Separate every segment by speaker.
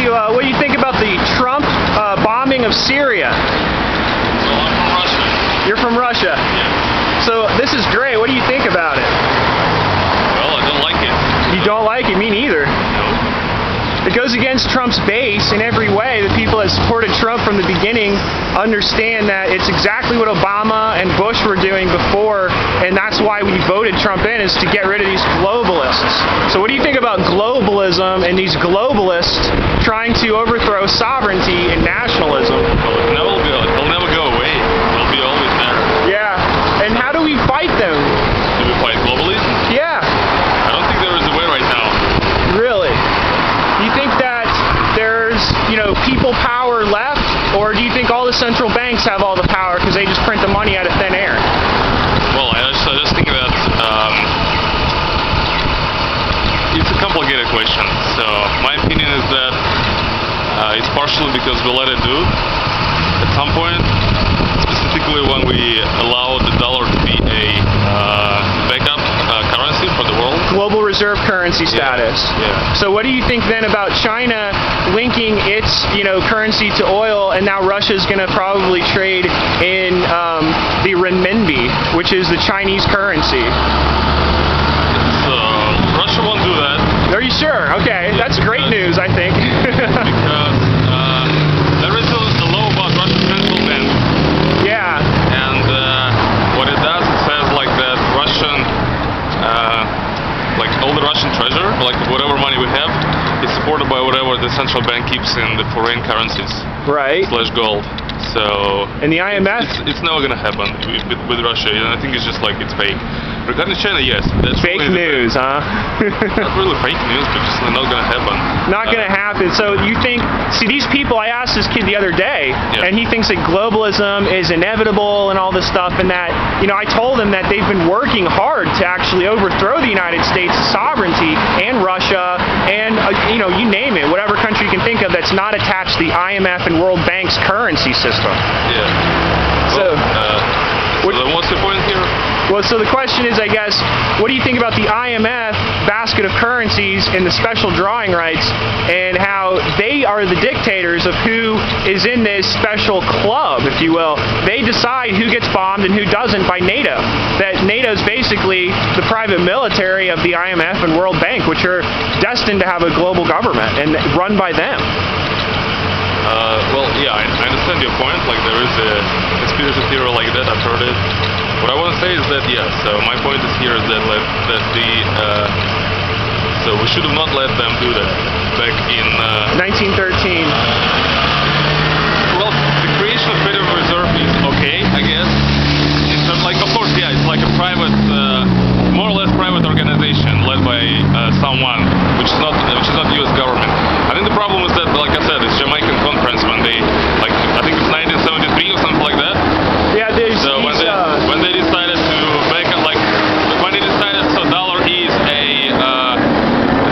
Speaker 1: you, what do you think about the Trump bombing of Syria?
Speaker 2: Well, I'm from Russia.
Speaker 1: You're from Russia?
Speaker 2: Yeah.
Speaker 1: So this is great. What do you think about it?
Speaker 2: Well, I don't like it.
Speaker 1: You don't like it? Me neither.
Speaker 2: No.
Speaker 1: It goes against Trump's base in every way. The people that supported Trump from the beginning understand that it's exactly what Obama and Bush were doing before, and that's why we voted Trump in, is to get rid of these globalists. So what do you think about globalism and these globalists trying to overthrow sovereignty and nationalism?
Speaker 2: Well, it'll never go away. It'll be always there.
Speaker 1: Yeah. And how do we fight them?
Speaker 2: Do we fight globalism?
Speaker 1: Yeah.
Speaker 2: I don't think there is a way right now.
Speaker 1: Really? Do you think that there's, people power left, or do you think all the central banks have all the power because they just print the money out of thin air?
Speaker 2: Well, I just think that it's a complicated question. So my opinion is that it's partially because we let it do at some point, specifically when we allow the dollar to be a backup currency for the world.
Speaker 1: Global reserve currency status.
Speaker 2: Yeah.
Speaker 1: So what do you think then about China linking its, currency to oil, and now Russia's going to probably trade in the renminbi, which is the Chinese currency?
Speaker 2: So Russia won't do that.
Speaker 1: Are you sure? Okay, that's great news, I think.
Speaker 2: Because there is a law about Russia's central bank.
Speaker 1: Yeah.
Speaker 2: And what it does, it says like that Russian, all the Russian treasure, like whatever money we have, is supported by whatever the central bank keeps in the foreign currencies.
Speaker 1: Right.
Speaker 2: / gold. So.
Speaker 1: And the IMF?
Speaker 2: It's never gonna happen with Russia, and I think it's just like it's fake. Regarding China, yes. That's
Speaker 1: fake news, huh?
Speaker 2: Not really fake news, but just not gonna happen.
Speaker 1: Not gonna happen. So you think, these people, I asked this kid the other day, and he thinks that globalism is inevitable and all this stuff, and that, I told him that they've been working hard to actually overthrow the United States' sovereignty and Russia and, you name it, whatever country you can think of that's not attached to the IMF and World Bank's currency system.
Speaker 2: Yeah.
Speaker 1: So
Speaker 2: then what's the point here?
Speaker 1: Well, so the question is, I guess, what do you think about the IMF basket of currencies and the special drawing rights, and how they are the dictators of who is in this special club, if you will? They decide who gets bombed and who doesn't by NATO. That NATO is basically the private military of the IMF and World Bank, which are destined to have a global government and run by them.
Speaker 2: Well, yeah, I understand your point. Like, there is a conspiracy theory like that. I've heard it. What I want to say is that, so my point is here is that so we should have not let them do that back in
Speaker 1: 1913.
Speaker 2: Well, the creation of Federal Reserve is okay, I guess. It's of course, yeah, it's like a private, more or less private organization led by someone, which is not the U.S. government. I think the problem is that, like I said, it's Jamaican conference when they, I think it's 1973 or something like that.
Speaker 1: Yeah,
Speaker 2: so when they decided to make it when they decided so dollar is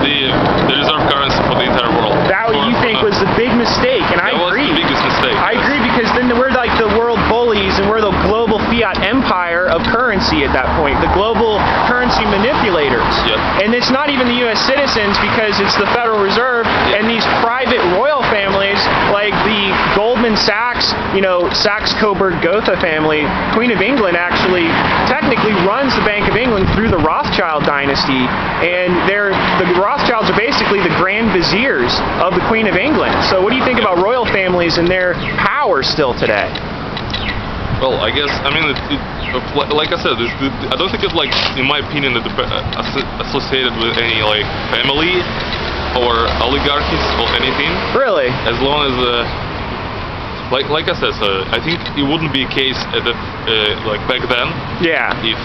Speaker 2: the reserve currency for the entire world.
Speaker 1: That you think was the big mistake, and I agree.
Speaker 2: That was the biggest mistake.
Speaker 1: I agree, because then we're like the world bullies, and we're the global fiat empire of currency at that point, the global currency manipulators.
Speaker 2: Yep.
Speaker 1: And it's not even the U.S. citizens, because it's the Federal Reserve and these private royal families like the Goldman Sachs, Saxe-Coburg-Gotha family. Queen of England actually technically runs the Bank of England through the Rothschild dynasty, and the Rothschilds are basically the Grand Viziers of the Queen of England. So what do you think about royal families and their power still today?
Speaker 2: Well, I guess, like I said, I don't think it's in my opinion, that associated with any family or oligarchies or anything. Really? As long as like I said, so I think it wouldn't be a case at back then. Yeah. If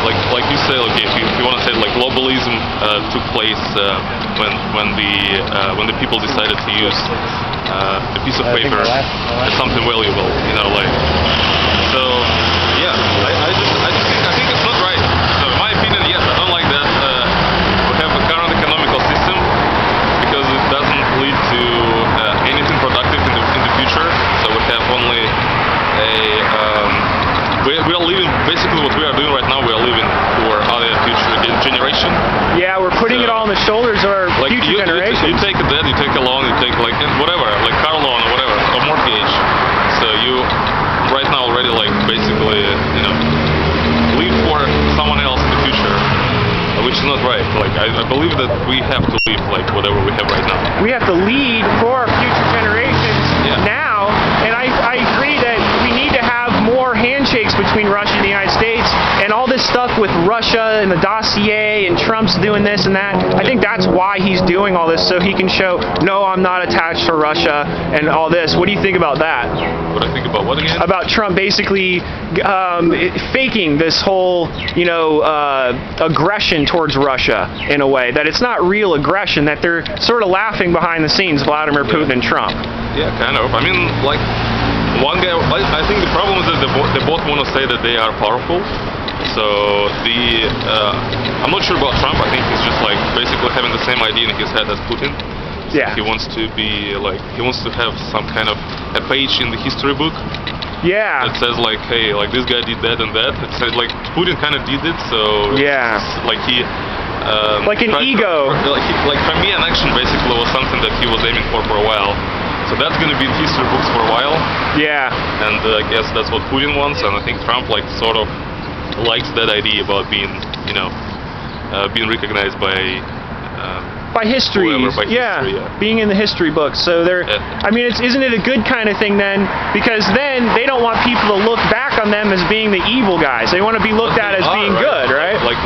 Speaker 2: like you say, if you want to say globalism took place when the people decided to use a piece of paper as something valuable, So yeah, I think it's not right. So in my opinion, yes, I don't like that. We have a current economical system because it doesn't lead to anything productive in the future. So we have only we are living, basically what we are doing right now, we are living for other future generation.
Speaker 1: Yeah, we're putting it all on the shoulders of our
Speaker 2: like
Speaker 1: future generations.
Speaker 2: You take a debt, you take a loan, you take like whatever, like car loan or whatever, or mortgage. So you right now already like basically, live for someone else in the future, which is not right. Like I believe that we have to live like whatever we have right now.
Speaker 1: We have to lead for our future generations now, and I agree that we need to have more handshakes between Russia and the United States, and all this stuff with Russia and the dossier and Trump's doing this and that. I think that's why he's doing all this, so he can show, no, I'm not attached to Russia and all this. What do you think about that?
Speaker 2: What do I think about what again?
Speaker 1: About Trump basically faking this whole, aggression towards Russia in a way, that it's not real aggression, that they're sort of laughing behind the scenes, Vladimir Putin and Trump.
Speaker 2: Yeah, kind of. I mean, like, one guy, I think the problem is that they both want to say that they are powerful. So I'm not sure about Trump. I think he's just like basically having the same idea in his head as Putin. So
Speaker 1: yeah.
Speaker 2: He wants to be like, he wants to have some kind of a page in the history book.
Speaker 1: Yeah.
Speaker 2: That says like, hey, like this guy did that and that. It says like Putin kind of did it. So
Speaker 1: yeah.
Speaker 2: Like he.
Speaker 1: Like an ego.
Speaker 2: Like Crimean action basically was something that he was aiming for a while. So that's going to be in history books for a while.
Speaker 1: Yeah.
Speaker 2: And I guess that's what Putin wants, and I think Trump like sort of likes that idea about being, being recognized by
Speaker 1: history.
Speaker 2: Whoever, by
Speaker 1: yeah.
Speaker 2: History, yeah.
Speaker 1: Being in the history books. So they're. I mean, isn't it a good kind of thing then? Because then they don't want people to look back on them as being the evil guys. They want to be looked at as being good, right?
Speaker 2: Like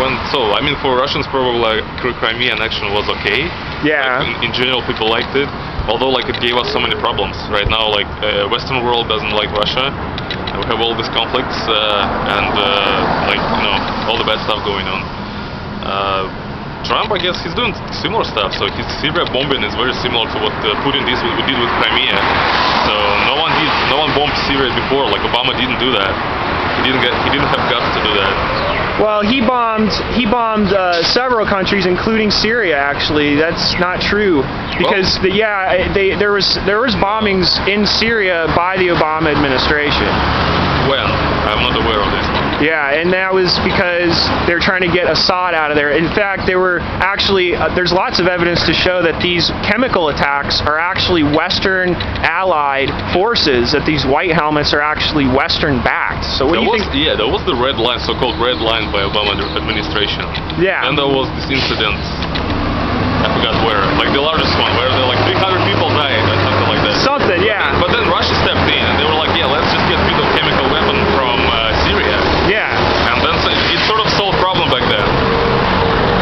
Speaker 2: for Russians probably like Crimean action was okay.
Speaker 1: Yeah.
Speaker 2: Like, in general, people liked it. Although, like, it gave us so many problems. Right now, like, Western world doesn't like Russia. We have all these conflicts and, all the bad stuff going on. Trump, I guess, he's doing similar stuff. So his Syria bombing is very similar to what Putin did with Crimea. So no one bombed Syria before. Like, Obama didn't do that. He didn't have guts to do that.
Speaker 1: Well, he bombed several countries, including Syria. Actually, that's not true because there was bombings in Syria by the Obama administration.
Speaker 2: When? I'm not aware of this.
Speaker 1: Yeah, and that was because they're trying to get Assad out of there. In fact, there were actually there's lots of evidence to show that these chemical attacks are actually Western allied forces. That these white helmets are actually Western backed. So what do you think?
Speaker 2: Yeah, that was the red line, so-called red line by Obama administration.
Speaker 1: Yeah.
Speaker 2: And there was this incident. I forgot where. Like the largest one, where there like 300 people died or something like that.
Speaker 1: Something, yeah.
Speaker 2: But then Russia stepped in and they were like, yeah, let's just get rid of chemical weapon from Syria.
Speaker 1: Yeah.
Speaker 2: And then it sort of solved problem back then.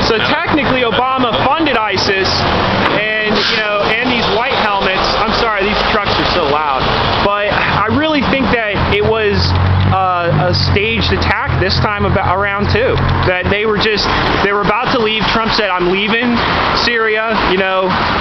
Speaker 1: So technically, Obama funded ISIS, and these white helmets. I'm sorry, these trucks are so loud, but I really think that it was a staged attack this time around too. That they were about to leave. Trump said, "I'm leaving Syria."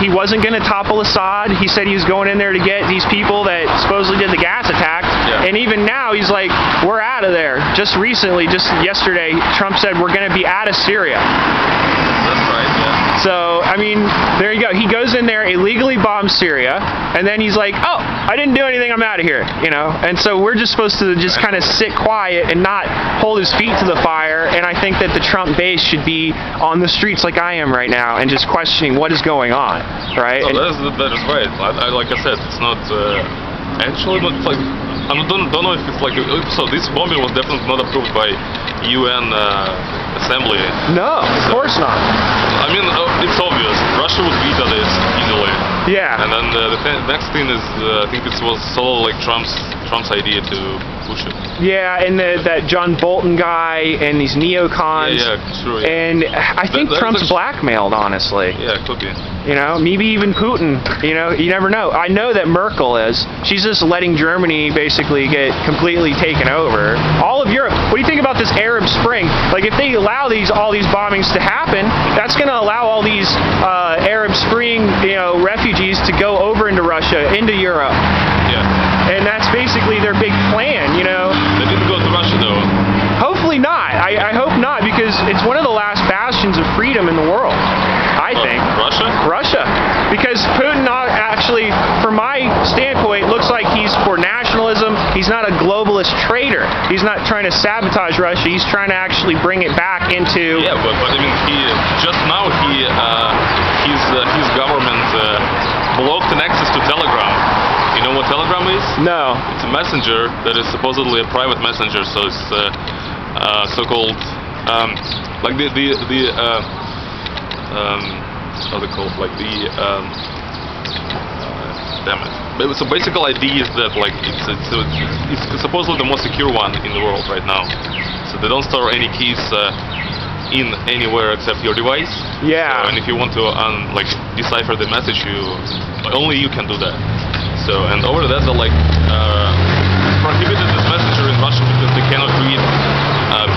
Speaker 1: He wasn't going to topple Assad. He said he was going in there to get these people that supposedly did the gas attack.
Speaker 2: Yeah.
Speaker 1: And even now, he's like, "We're out of there." Just recently, just yesterday, Trump said, "We're going to be out of Syria."
Speaker 2: That's right. Yeah.
Speaker 1: So, I mean, there you go. He goes in there, illegally bombs Syria, and then he's like, "Oh, I didn't do anything. I'm out of here." And so we're just supposed to just kind of sit quiet and not hold his feet to the fire. And I think that the Trump base should be on the streets like I am right now and just questioning what is going on, right?
Speaker 2: No, that is right. Like I said, it's not actually not like I don't know if it's like so. This bombing was definitely not approved by UN Assembly.
Speaker 1: No, of course not.
Speaker 2: I mean, it's obvious. Russia would veto this easily.
Speaker 1: Yeah.
Speaker 2: And then the next thing is, I think it was solo like Trump's idea to push it.
Speaker 1: Yeah, and that John Bolton guy and these neocons.
Speaker 2: Yeah, true. Yeah.
Speaker 1: And I think Trump's blackmailed, honestly.
Speaker 2: Yeah, it could be.
Speaker 1: Maybe even Putin. You never know. I know that Merkel is. She's just letting Germany basically get completely taken over. All of Europe. What do you think about this Arab Spring? Like, if they allow all these bombings to happen, that's going to allow all these Arab Spring, refugees to go over into Russia, into Europe.
Speaker 2: Yeah.
Speaker 1: And that's basically their big plan.
Speaker 2: They didn't go to Russia though.
Speaker 1: Hopefully not. I hope not, because it's one of the last bastions of freedom in the world, I think. Russia. Because Putin actually, from my standpoint, looks like he's for nationalism. He's not a globalist traitor. surrender. He's not trying to sabotage Russia. He's trying to actually bring it back into.
Speaker 2: Yeah, but I mean, his government blocked an access to Telegram. You know what Telegram is?
Speaker 1: No.
Speaker 2: It's a messenger that is supposedly a private messenger. So it's so-called like how they call it? Like damn it. So basic idea is that like it's supposedly the most secure one in the world right now. So they don't store any keys in anywhere except your device.
Speaker 1: Yeah.
Speaker 2: So, and if you want to like decipher the message, only you can do that. So and over that, they're like prohibited this messenger in Russia because they cannot read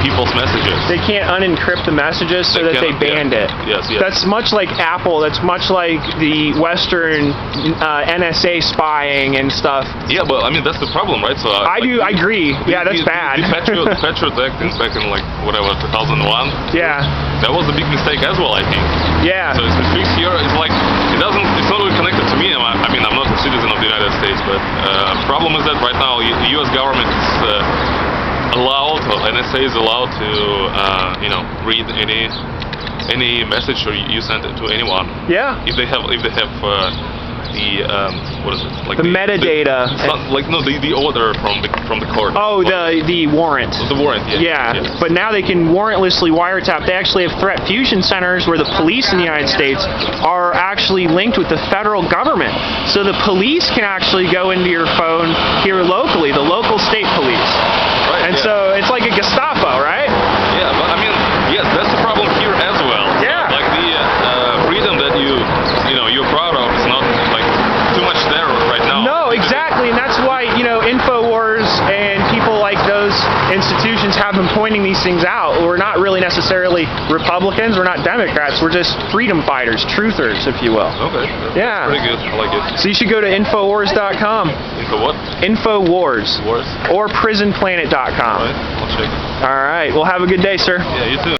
Speaker 2: people's messages.
Speaker 1: They can't unencrypt the messages, so that they banned it.
Speaker 2: Yes.
Speaker 1: That's much like Apple. That's much like the Western NSA spying and stuff.
Speaker 2: Yeah, but I mean that's the problem, right? So
Speaker 1: I agree. Yeah, that's bad.
Speaker 2: The Patriot Act back in like whatever 2001.
Speaker 1: Yeah.
Speaker 2: That was a big mistake as well, I think.
Speaker 1: Yeah.
Speaker 2: So it's restricts here. It's like it's not really connected to me. I mean, I'm not a citizen of the United States, but problem is that right now the U.S. government is allowed, or NSA is allowed to, read any message or you send it to anyone.
Speaker 1: Yeah.
Speaker 2: If they have the what is it? Like
Speaker 1: the metadata.
Speaker 2: The order from the court.
Speaker 1: Oh, the warrant.
Speaker 2: The warrant.
Speaker 1: Yeah.
Speaker 2: Yes.
Speaker 1: But now they can warrantlessly wiretap. They actually have threat fusion centers where the police in the United States are actually linked with the federal government. So the police can actually go into your phone here locally, the local state police.
Speaker 2: Right.
Speaker 1: And so it's like a Gestapo, right?
Speaker 2: Yeah, but I mean, yes, that's the problem here as well.
Speaker 1: Yeah.
Speaker 2: Like the freedom that you're proud of is not like too much there right now.
Speaker 1: No, exactly, and that's why InfoWars and people like those institutions have been pointing these things out. We're not really necessarily Republicans. We're not Democrats. We're just freedom fighters, truthers, if you will.
Speaker 2: Okay.
Speaker 1: Yeah.
Speaker 2: Pretty good. I like it.
Speaker 1: So you should go to Infowars.com.
Speaker 2: Info what?
Speaker 1: Infowars.
Speaker 2: Wars?
Speaker 1: Or PrisonPlanet.com.
Speaker 2: All right. I'll check.
Speaker 1: All right. Well, have a good day, sir.
Speaker 2: Yeah, you too.